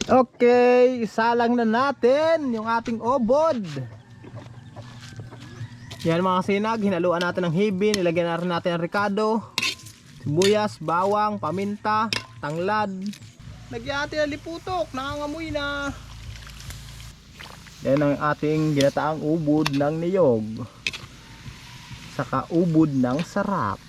Okay, isalang na natin yung ating obod. Yan mga kasinag, hinaluan natin ng hibin, nilagyan na rin natin ang ricado, sibuyas, bawang, paminta, tanglad. Lagyan natin ang liputok, nangangamoy na. Yan ang ating ginataang ubod ng niyog. Saka ubod ng sarap.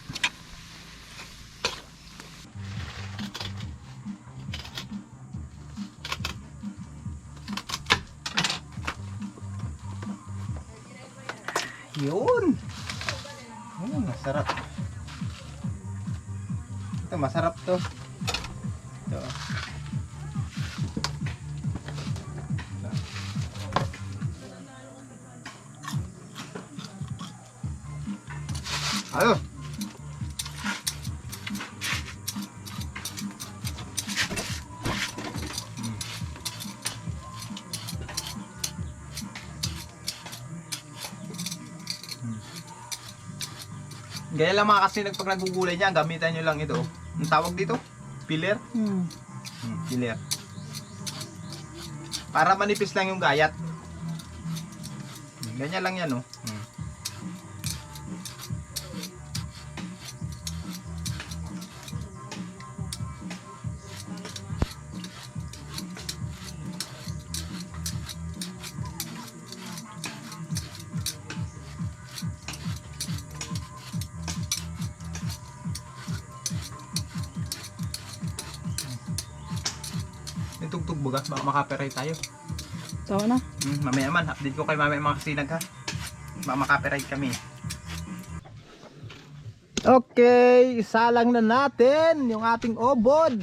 Yun. Masarap. Ito masarap to. Ito. Ayo. Gaya lang mga kasinag pag nagugulay niya, gamitan nyo lang ito. Ang tawag dito? Peeler? Peeler. Para manipis lang yung gayat. Ganyan lang yan, oh. May tugtog buga, baka makaperay tayo. Tawa na. Mamaya man, update ko kay mamaya mga kasinag ha. Baka makaperay kami. Okay, isalang na natin yung ating obod.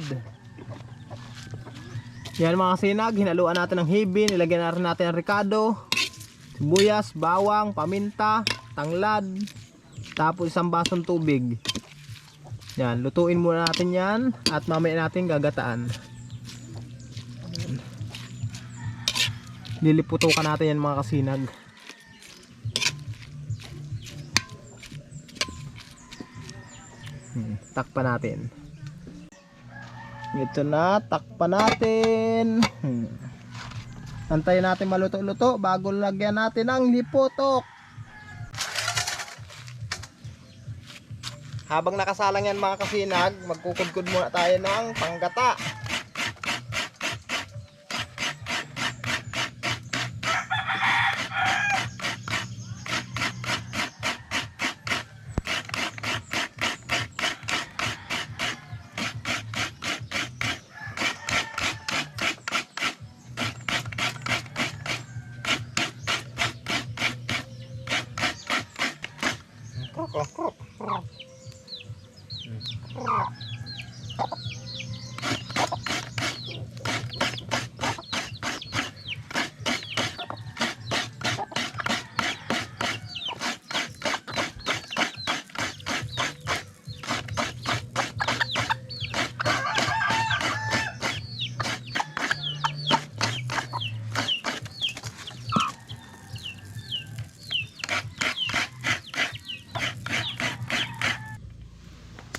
Yan mga kasinag, hinaluan natin ng hibin, nilagyan na rin natin ang ricado, sibuyas, bawang, paminta, tanglad, tapos isang basong tubig. Yan, lutuin muna natin yan at mamaya natin gagataan. Liliputukan natin yan mga kasinag. Takpan natin. Ito na, takpan natin. Antayin natin maluto-luto bago lagyan natin ang liputok. Habang nakasalang yan mga kasinag, magkukudkod muna tayo ng panggata.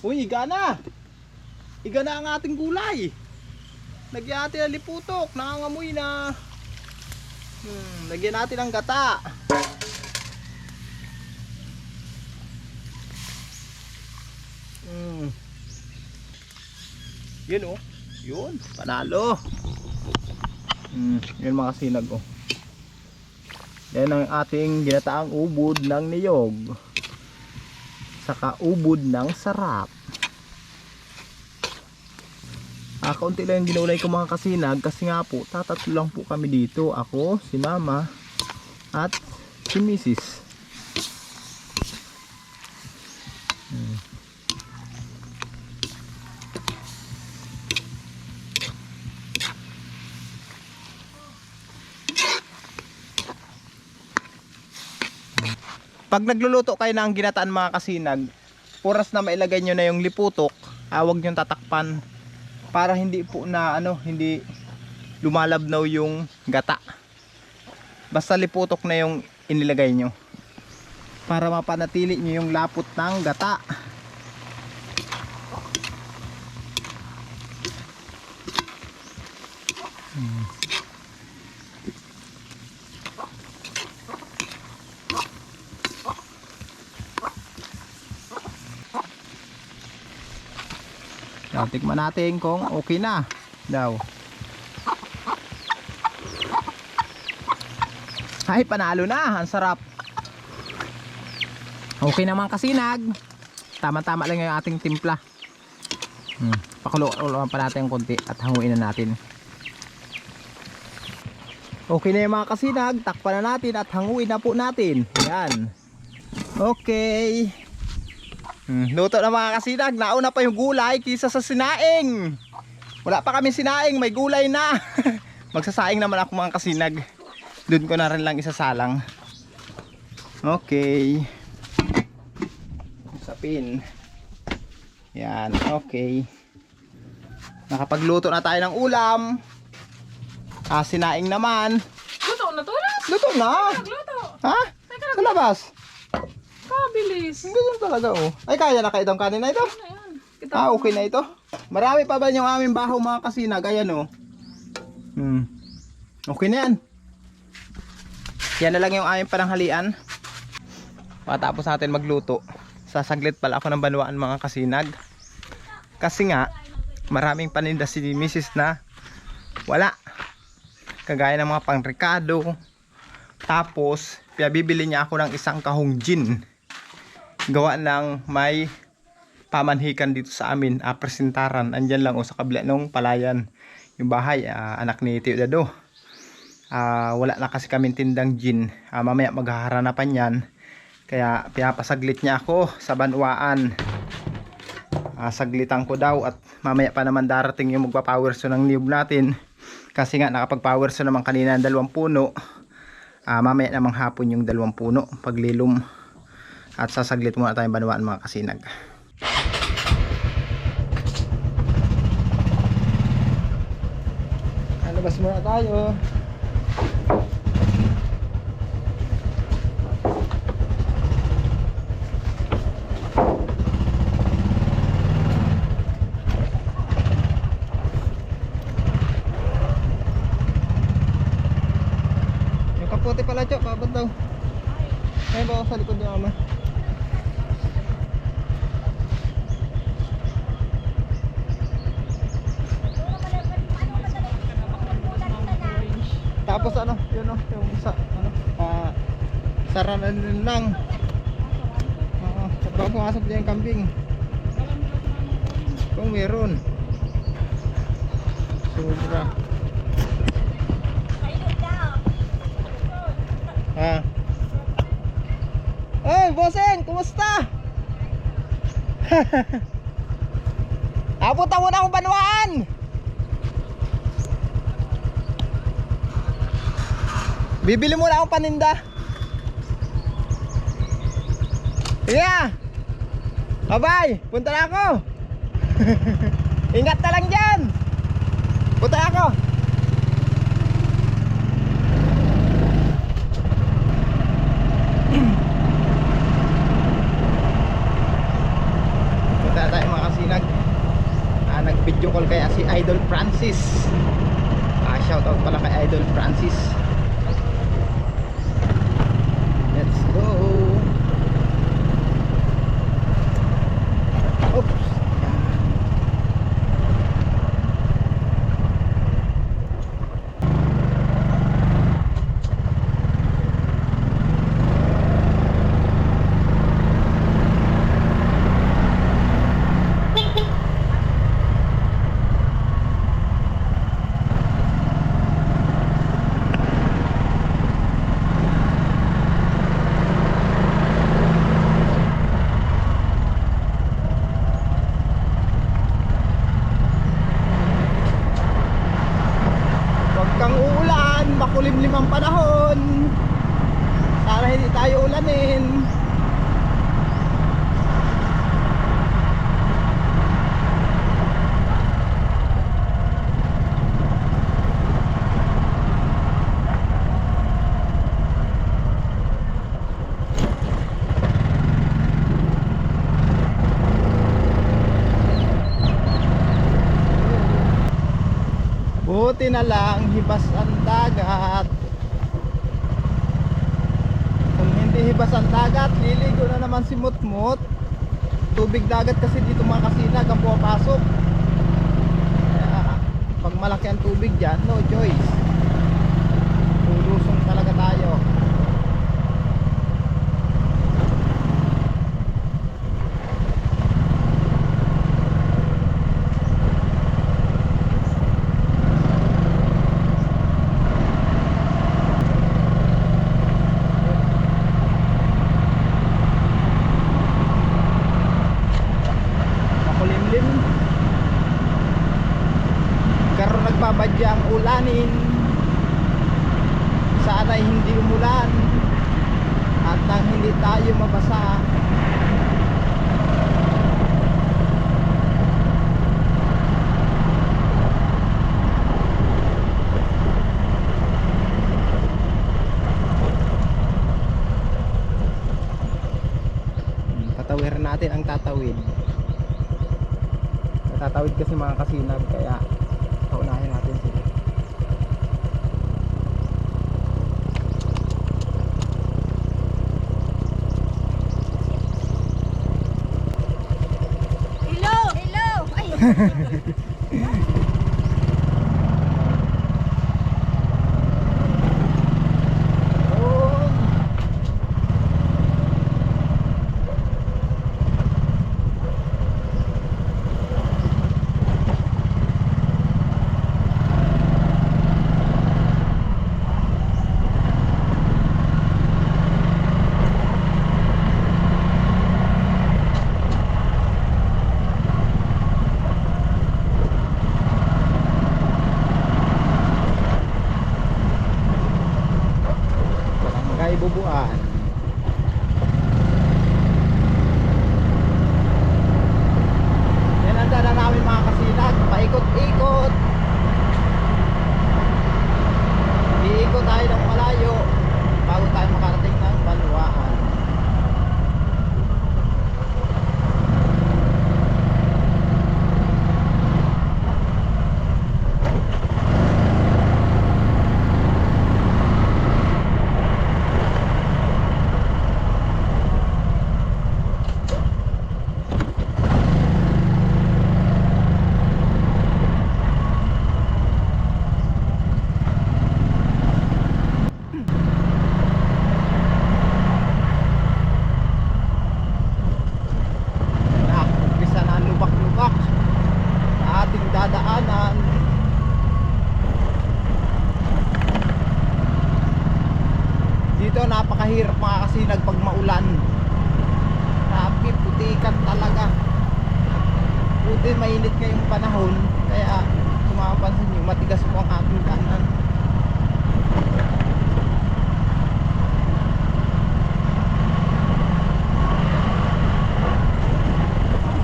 Uy, iga na! Iga na ang ating gulay. Lagyan natin ang liputok, nangangamoy na. Lagyan natin ang gata. Yun oh. Yun, panalo. Yun mga kasinag oh. Yan ang ating ginataang ubod ng niyog. Saka ubod ng sarap. Kaunti lang yung ginulay ko mga kasinag kasi nga po tatatlo lang po kami dito. Ako, si mama at si misis. Pag nagluluto kayo ng ginataan mga kasinag, oras na mailagay nyo na yung liputok, huwag nyo tatakpan para hindi po na hindi lumalabnaw yung gata. Basta liputok na yung inilagay nyo para mapanatili nyo yung lapot ng gata. Now, tikman natin kung okay na daw. Ay, panalo na. Ang sarap. Okay naman kasinag. Tama-tama lang yung ating timpla. Pakulo-uloan pa natin konti at hanguin na natin. Okay na yung mga kasinag. Takpan na natin at hanguin na po natin. Yan. Okay. Luto na mga kasinag. Nauna pa yung gulay kaysa sa sinaing. Wala pa kami sinaing. May gulay na. Magsasaing naman ako mga kasinag. Doon ko na rin lang isasalang. Okay. Sapin. Yan. Okay. Nakapagluto na tayo ng ulam. Sinaing naman. Luto na to? Luto na. Nagluto. Ha? Sa labas. Kabilis. Ganyan talaga oh. Ay, kaya na kayo itong kanin na ito? Okay na ito. Marami pa ba yung aming bahaw mga kasinag? Ayan oh. Okay na yan. Yan na lang yung aming pananghalian. Patapos natin magluto. Sasaglit pala ako ng banwaan mga kasinag. Kasi nga, maraming paninda si Mrs. na wala. Kagaya ng mga pangrekado. Tapos, bibili niya ako ng isang kahong gin. Gawa ng may pamanhikan dito sa amin, presentaran. Andyan lang sa kabila ng palayan. Yung bahay, anak ni Tio Dado. Wala na kasi kaming tindang gin. Mamaya maghaharanapan yan. Kaya pinapasaglit niya ako sa banwaan. Saglitan ko daw at mamaya pa naman darating yung magpa-powerso ng niyog natin. Kasi nga nakapag-powerso naman kanina ng 2 puno. Mamaya namang hapon yung 2 puno paglilom. At sasaglit muna tayong banwaan mga kasinag. Labas muna tayo. Yung kapote pala, Chok, paabot daw. Ayun ba sa likod niya, Ama? Tapos ano, yun o, yung isa, ano, saranan lang. Baka pumasok dyan yung kambing. Kung meron. Sobra. Oy, bossing, kumusta? Napunta muna akong banwaan. Bibili muna akong paninda. Yeah. Bye-bye. Punta na ako. Ingat na lang dyan. Punta na ako. Punta na tayo mga kasinag. Nag-video call kaya si Idol Francis. Shoutout pala kay Idol Francis. Let's go. Oops. Makulimlim ang panahon. Sana hindi tayo ulanin. Buti na lang hibas ang dagat. Kung hindi hibas ang dagat, liligo na naman si Mutmut. Tubig dagat kasi dito mga kasinag ang pumapasok. Kaya pag malaki ang tubig dyan, no choice, lulusong talaga tayo. Makulimlim, karon nagbabadya ang ulanin. Sana'y hindi umulan at nang hindi tayo mabasa. Tatawiran natin ang tatawid. Tatawid kasi mga kasinag, kaya paunahin natin sila. Hello! Hello! Ay! Yun. Barangay Bubuan. Yan ang dala namin mga kasinag, paikot-ikot. Iikot tayo ng malayo bago tayo makarating ng Banwaan. Umpisa na ang lubak-lubak na ating dadaanan. Dito napakahirap mga kasinag pag maulan. Grabe, putikan talaga. Buti mainit ngayong panahon, kaya kung mapapansin nyo, matigas po ang ating daanan.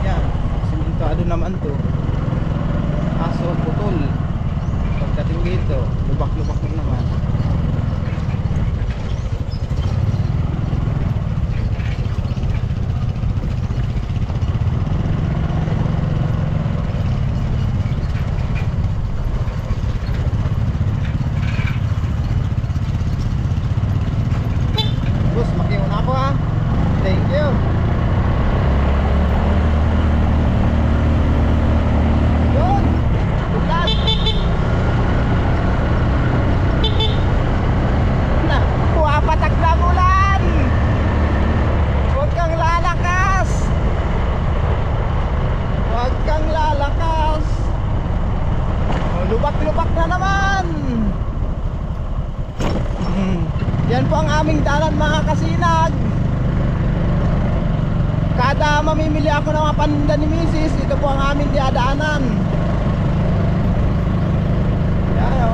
Yan, simentado naman to. Kaso putol. Pagdating dito, lubak-lubak na naman. Bus, makiuna ako ha. Thank you. Yun. Ulan. Na, puwapatak na ang ulan. Huwag kang lalakas. Huwag kang lalakas. Oh, lubak-lubak na naman. Yan po ang aming dalan mga kasinag. Kada mamimili ako ng mga paninda ni Mrs., ito po ang aming diadaanan. Yan o.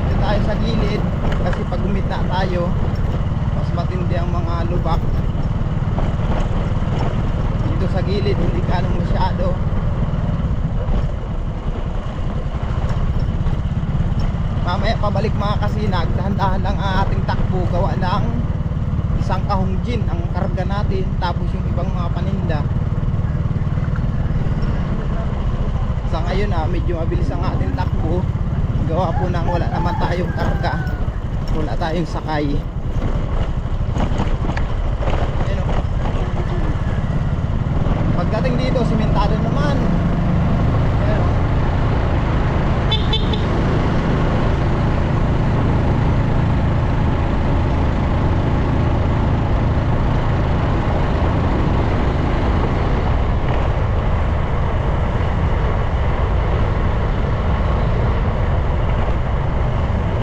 Dito tayo sa gilid kasi pag gumita tayo, mas matindi ang mga lubak. Dito sa gilid hindi ganong masyado. mamaya pabalik mga kasinag, dahan-dahan lang ang ating takbo, gawa ng isang kahong gin ang karga natin, tapos yung ibang mga paninda. Sa ngayon medyo mabilis ang ating takbo, gawa po nang wala naman tayong karga, wala tayong sakay. Ayun, oh. Pagdating dito simentado naman. Ayun, oh.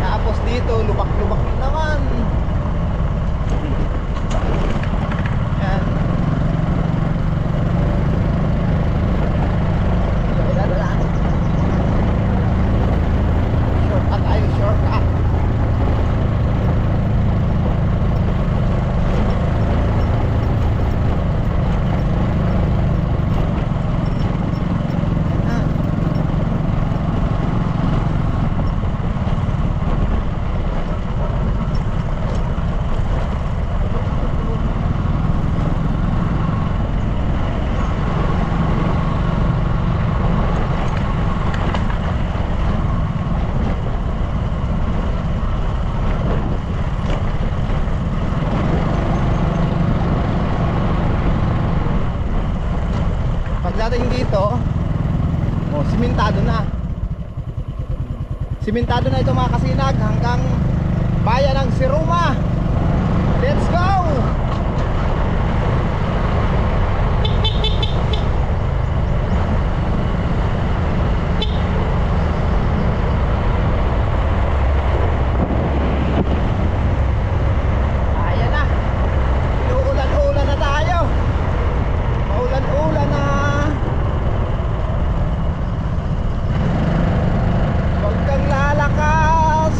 Tapos dito lubak-lubak na naman. Yan. Shortcut tayo, shortcut. Yan. Pagdating dito, simentado na. Simentado na ito mga kasinag hanggang bayan ng Siruma. Let's go! Ayan na. Inuulan-ulan na tayo. Maulan-ulan na. Huwag kang lalakas.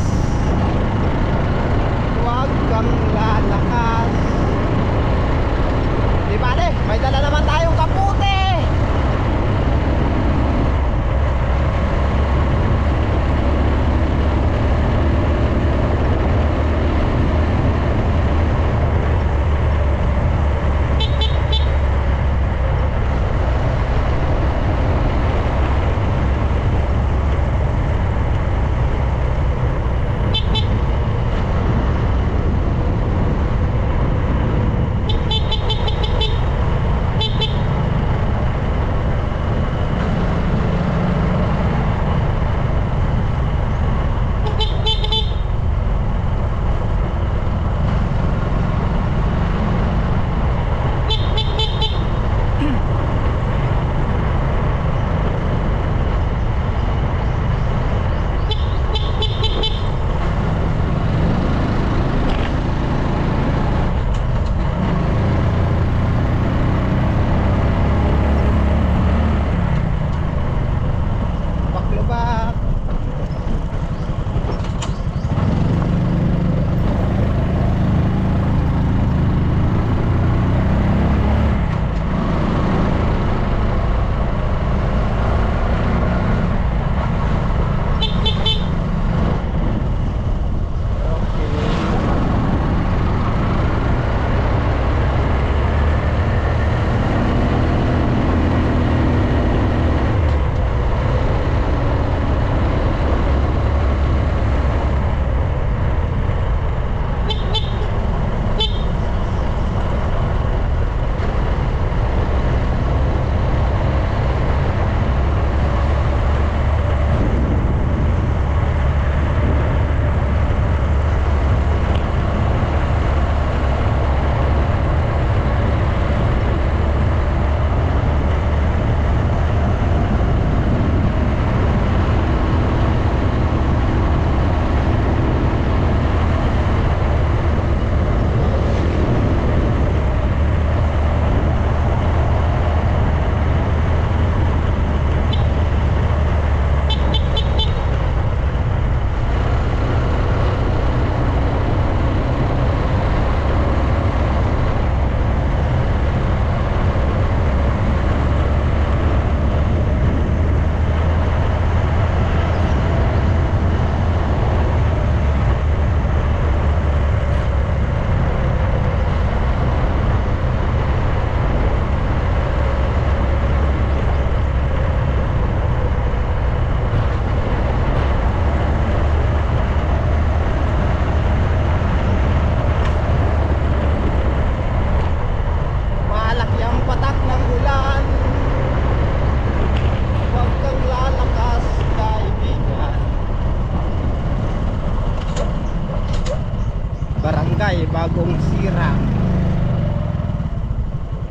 Barangay Bagong Sirang.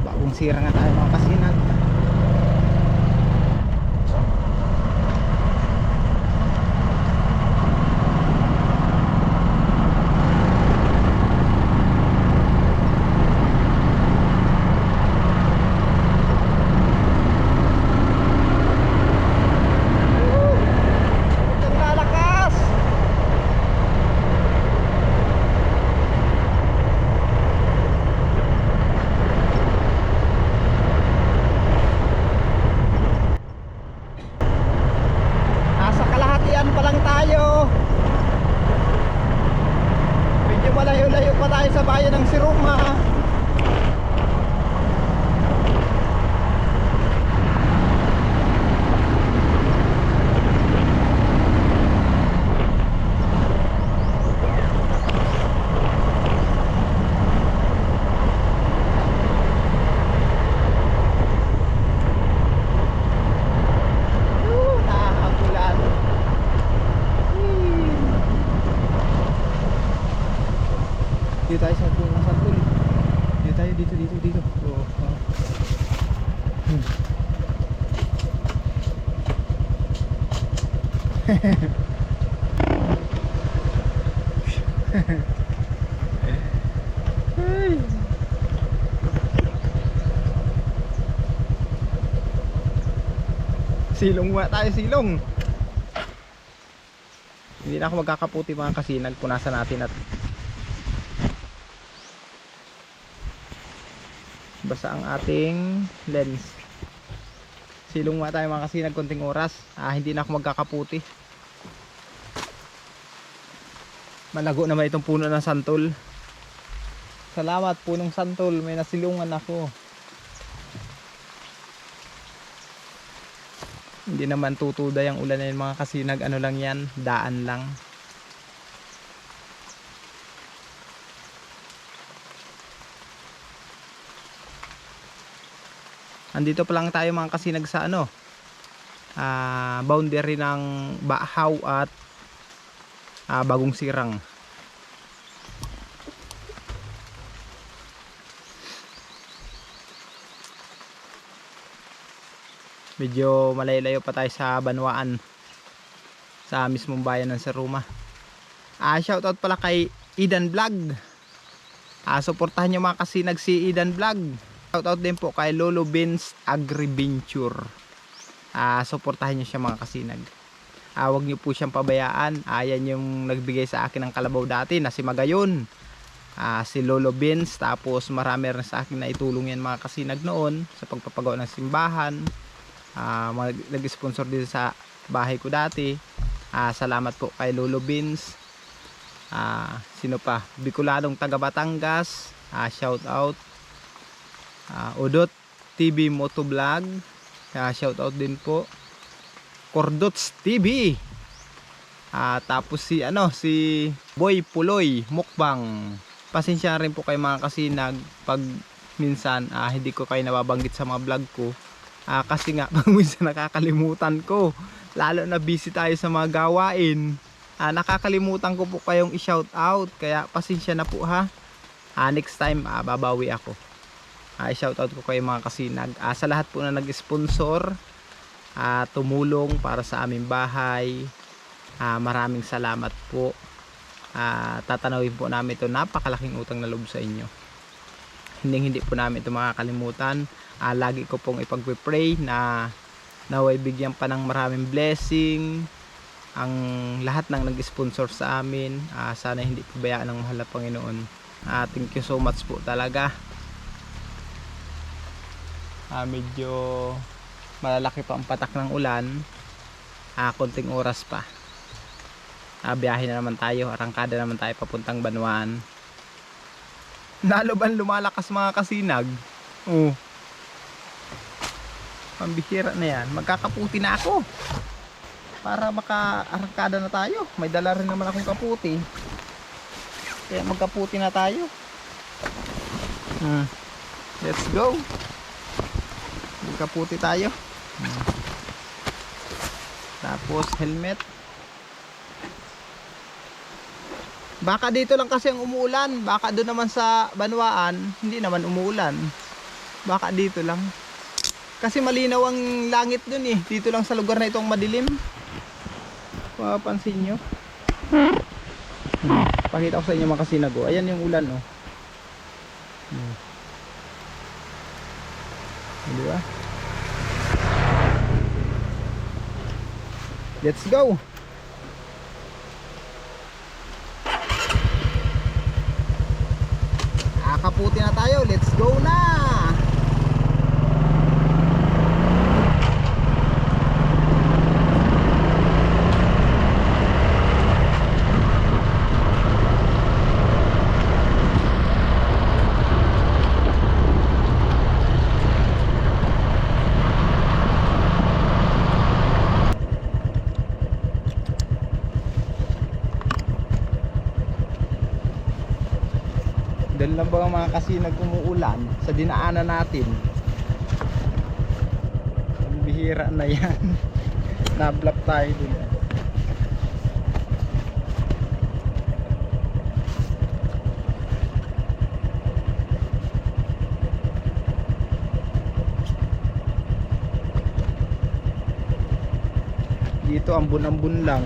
Bagong Sirang nga tayo mga kasinag. Ang lalakas! Nasa kalahatian pa lang tayo. Medyo malayo-layo pa tayo sa bayan ng Siroma. Nakakagulan. Dito tayo sa punong santol. Dito tayo, dito. Oh. Ay. Silong nga tayo, silong. Hindi na ako magkakaputi mga kasinag. Punasan natin at basa ang ating lens. Silong nga tayo mga kasinag, konting oras. Hindi na ako magkakaputi. Malago naman itong puno ng santol. Salamat punong santol, may nasilungan ako. Hindi naman tutuday ang ulan na yun mga kasinag. Ano lang yan, daan lang. Andito pa lang tayo mga kasinag sa ano, boundary ng Bahaw at Bagong Sirang. Medyo malayo-layo pa tayo sa Banwaan, sa mismong bayan ng Siroma. Shoutout pala kay Idan Vlog. Suportahan nyo mga kasinag si Idan Vlog. Shoutout din po kay Lolo Beans Agriventure. Suportahan nyo siya mga kasinag. Huwag nyo po siyang pabayaan. Yan yung nagbigay sa akin ng kalabaw dati na si Magayon. Si Lolo Beans. Tapos marami rin sa akin na itulong yan mga kasinag noon sa pagpapagawa ng simbahan. Nag-sponsor din sa bahay ko dati. Salamat po kay Lolo Beans. Sino pa? Bicolanong taga Batangas. Shout out. Udot TV Motovlog. Shout out din po. Cordots TV. Tapos si Boy Puloy Mukbang. Pasensya rin po kay mga kasinag pag minsan hindi ko kayo nababanggit sa mga vlog ko. Kasi nga pag minsan nakakalimutan ko, lalo na busy tayo sa mga gawain, nakakalimutan ko po kayong i-shout out, kaya pasensya na po ha. Next time babawi ako. I-shout out ko kayo mga kasinag. Sa lahat po na nag-sponsor, tumulong para sa aming bahay, maraming salamat po. Tatanawin po namin ito, napakalaking utang na loob sa inyo. Hindi po namin ito makakalimutan. Lagi ko pong ipag-pray na naway bigyan pa ng maraming blessing ang lahat ng nag-sponsor sa amin. Sana hindi pabayaan ng mahal na Panginoon. Thank you so much po talaga. Medyo malalaki pa ang patak ng ulan. Konting oras pa. Biyahe na naman tayo, arangkada naman tayo papuntang Banwaan. Lalo ba lumalakas mga kasinag? Pambihira na yan. Magkakaputi na ako para maka-arangkada na tayo. May dala rin naman akong kaputi, kaya magkaputi na tayo. Let's go. Magkaputi tayo. Tapos helmet. Baka dito lang kasi ang umuulan. Baka doon naman sa Banwaan, hindi naman umuulan. Baka dito lang. Kasi malinaw ang langit doon eh. Dito lang sa lugar na itong madilim. Papansin nyo. Pakita ko sa inyo mga kasinag. Oh. Ayan yung ulan oh. Di ba? Let's go. Kaputi na tayo. Let's go na. Dahil lang ba mga kasinag umuulan sa dinaanan natin. Ang bihira na yan. Nablap tayo dun. Dito ambun-ambun lang.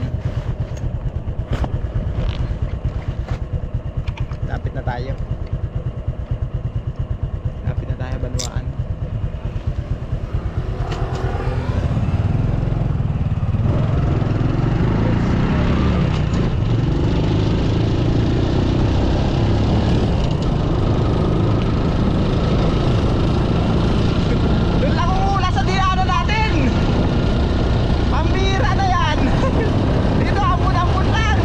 Lapit na tayo. Banwaan. Doon lang umula sa dinaanan natin. Pambira na yan. Dito ambun-ambun lang.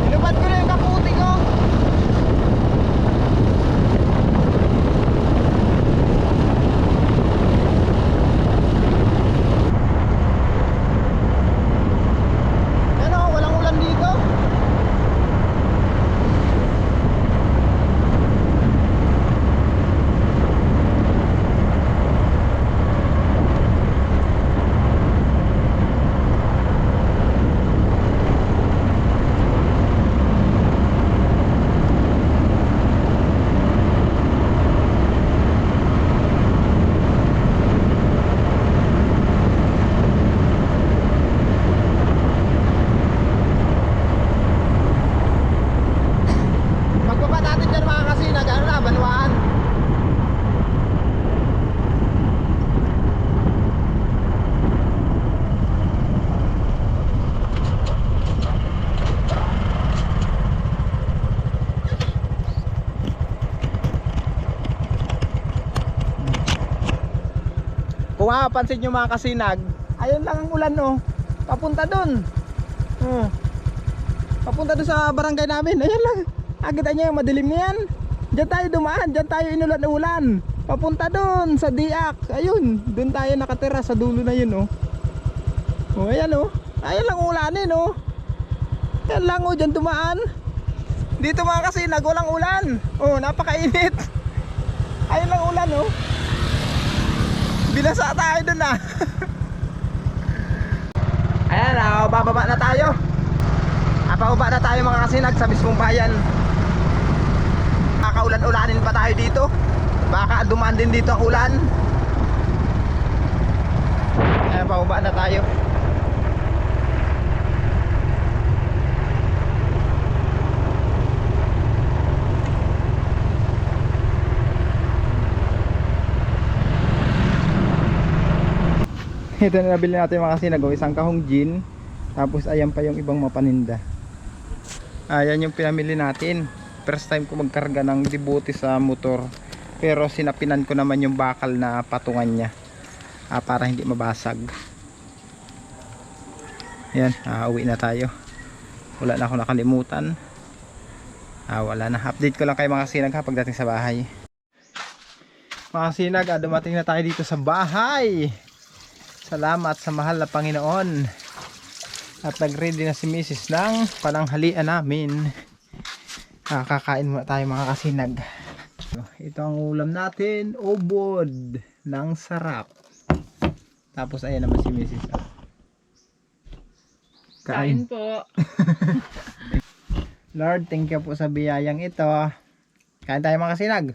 Inubad ko na yung kaputi ko. Kung mapapansin nyo mga kasinag, ayun lang ang ulan oh. Papunta dun. Papunta dun sa barangay namin. Ayun lang. Agad nyo yung madilim na yan. Diyan tayo dumaan. Diyan tayo inulan-ulan. Papunta dun sa Diak. Ayun. Dun tayo nakatira sa dulo na yun oh. Oh ayan oh. Ayun lang ulanin oh. Ayan lang oh. Diyan dumaan. Dito mga kasinag, walang ulan. Oh napakainit. Ayun lang ulan oh. Binasa tayo dun ah. Ayan, bababa na tayo. Pababa na tayo mga kasinag sa mismong bayan. Kakaulan-ulanin pa tayo dito. Baka dumaan din dito ang ulan. Ayan, pababa na tayo. Ito na nabili natin mga kasinag, isang kahong gin. Tapos ayan pa yung ibang mapaninda. Ayan yung pinamili natin. First time ko magkarga ng dibuti sa motor. Pero sinapinan ko naman yung bakal na patungan niya, para hindi mabasag. Ayan, uwi na tayo. Wala na ako nakalimutan. Wala na. Update ko lang kayo mga kasinag pagdating sa bahay. Mga kasinag, dumating na tayo dito sa bahay. Salamat sa mahal na Panginoon. At nag-ready na si Mrs. ng pananghalian namin. Kakain muna tayo mga kasinag. Ito ang ulam natin, ubod ng sarap. Tapos ayan naman si Mrs. Kain po. Lord, thank you po sa biyayang ito. Kain tayo mga kasinag.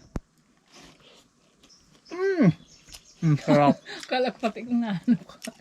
Sarap. Kalak pati kung na ano ka.